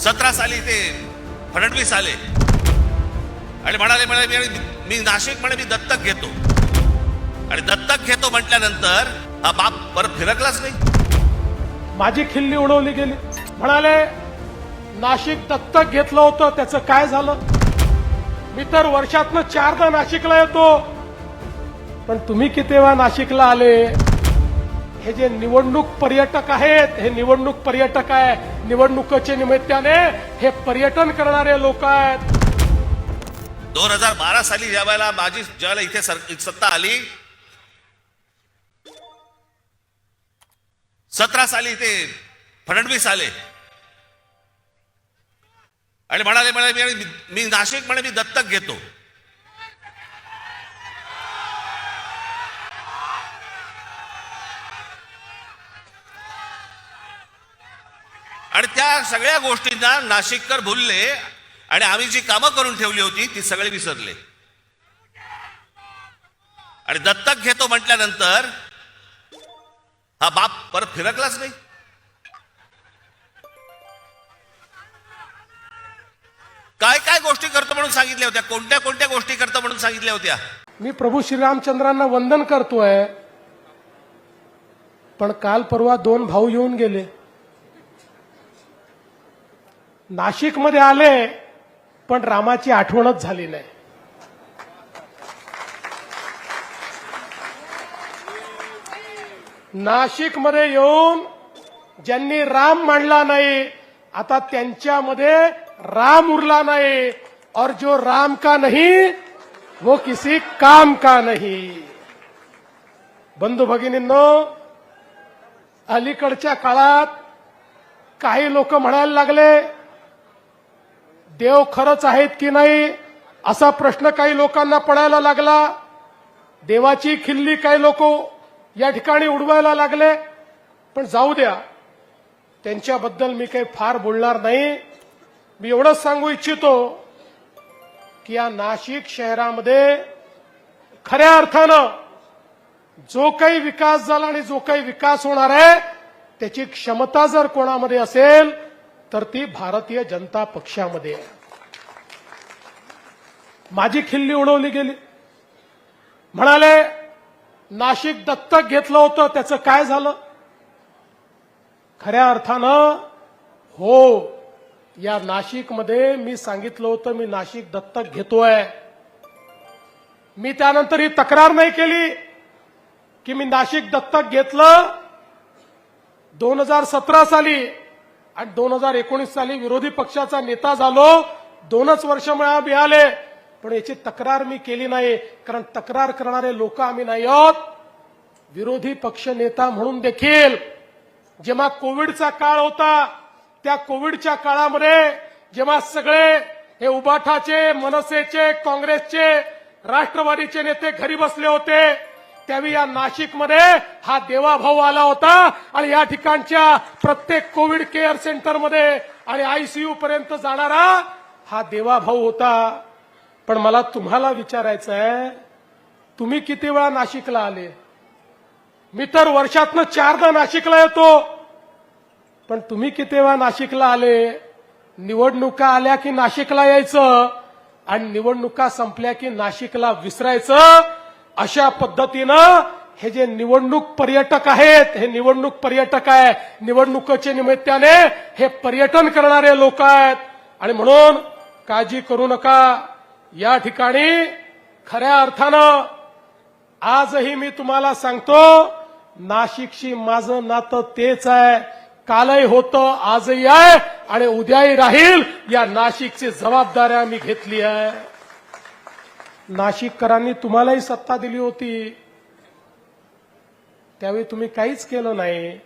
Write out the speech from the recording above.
17 साली ते फडणवीस आले आणि म्हणाले मी नाशिक मी दत्तक घेतो आणि दत्तक घेतो म्हटल्यानंतर हा बाप परत फिरकलाच नाही। माझी खिल्ली उडवली गेली। म्हणाले नाशिक दत्तक घेतलं होतं, त्याचं काय झालं? मी तर वर्षातनं 4दा नाशिकला येतो, पण तुम्ही किती वेळा नाशिकला आले? हे जे निवडणूक पर्यटक आहेत, हे निवडणूक पर्यटक आहे, निवडणुकीच्या निमित्ताने हे पर्यटन करणारे लोक आहेत। 2012 साली ज्यावेळेला ज्यावेळेला इथे सत्ता आली, 17 साली ते फडणवीस आले आणि म्हणाले मी नाशिक मी दत्तक घेतो आणि त्या सगळ्या गोष्टींना नाशिककर भुलले आणि आम्ही जी कामं करून ठेवली होती ती सगळी विसरले आणि दत्तक घेतो म्हटल्यानंतर हा बाप परत फिरकलाच नाही। काय काय गोष्टी करतो म्हणून सांगितल्या होत्या, कोणत्या कोणत्या गोष्टी करतो म्हणून सांगितल्या होत्या? मी प्रभू श्रीरामचंद्रांना वंदन करतोय, पण काल परवा 2 भाऊ येऊन गेले, नाशिकमध्ये आले, पण रामाची आठवणच झाली नाही। नाशिकमध्ये येऊन ज्यांनी राम मांडला नाही, आता त्यांच्यामध्ये राम उरला नाही, और जो राम का नहीं वो किसी काम का नहीं। बंधू भगिनींनो, अलीकडच्या काळात काही लोक म्हणायला लागले, देव खरंच आहेत की नाही असा प्रश्न काही लोकांना पडायला लागला। देवाची खिल्ली काही लोक या ठिकाणी उडवायला लागले, पण जाऊ द्या, त्यांच्याबद्दल मी काही फार बोलणार नाही। मी एवढंच सांगू इच्छितो की या नाशिक शहरामध्ये खऱ्या अर्थानं जो काही विकास झाला आणि जो काही विकास होणार आहे त्याची क्षमता जर कोणामध्ये असेल तर ती भारतीय जनता पक्षामध्ये आहे। माझी खिल्ली उडवली गेली। म्हणाले नाशिक दत्तक घेतलं होतं, त्याचं काय झालं? खऱ्या अर्थानं हो, या नाशिकमध्ये मी सांगितलं होतं मी नाशिक दत्तक घेतोय। मी त्यानंतर ही तक्रार नाही केली की मी नाशिक दत्तक घेतलं। 2017 साली आणि 2019 साली विरोधी पक्षाचा नेता झालो, 2च वर्ष मला मिळाले, पण याची तक्रार मी केली नाही, कारण तक्रार करणारे लोक आम्ही नाही आहोत। विरोधी पक्ष नेता म्हणून देखील जेव्हा कोविडचा काळ होता, त्या कोविडच्या काळामध्ये जेव्हा सगळे हे उबाठाचे, मनसेचे, काँग्रेसचे, राष्ट्रवादीचे नेते घरी बसले होते, त्यावेळी या नाशिकमध्ये हा देवाभाऊ आला होता आणि या ठिकाणच्या प्रत्येक कोविड केअर सेंटरमध्ये आणि आयसीयू पर्यंत जाणारा हा देवाभाऊ होता। पण मला तुम्हाला विचारायचं आहे, तुम्ही किती वेळा नाशिकला आले? मी तर वर्षातनं 4दा नाशिकला येतो, पण तुम्ही किती वेळा नाशिकला आले? निवडणुका आल्या की नाशिकला यायचं आणि निवडणुका संपल्या की नाशिकला विसरायचं। अशा पद्धतीनं हे जे निवडणूक पर्यटक आहेत, हे निवडणूक पर्यटक आहे, निवडणुकीच्या निमित्ताने हे पर्यटन करणारे लोक आहेत। आणि म्हणून काळजी करू नका, या ठिकाणी खऱ्या अर्थानं आजही मी तुम्हाला सांगतो, नाशिकशी माझं नातं तेच आहे, कालही होतं, आजही आहे आणि उद्याही राहील। या नाशिकची जबाबदारी आम्ही घेतली आहे। नाशिककरांनी तुम्हालाही सत्ता दिली होती, त्यावेळी तुम्ही काहीच केलं नाही।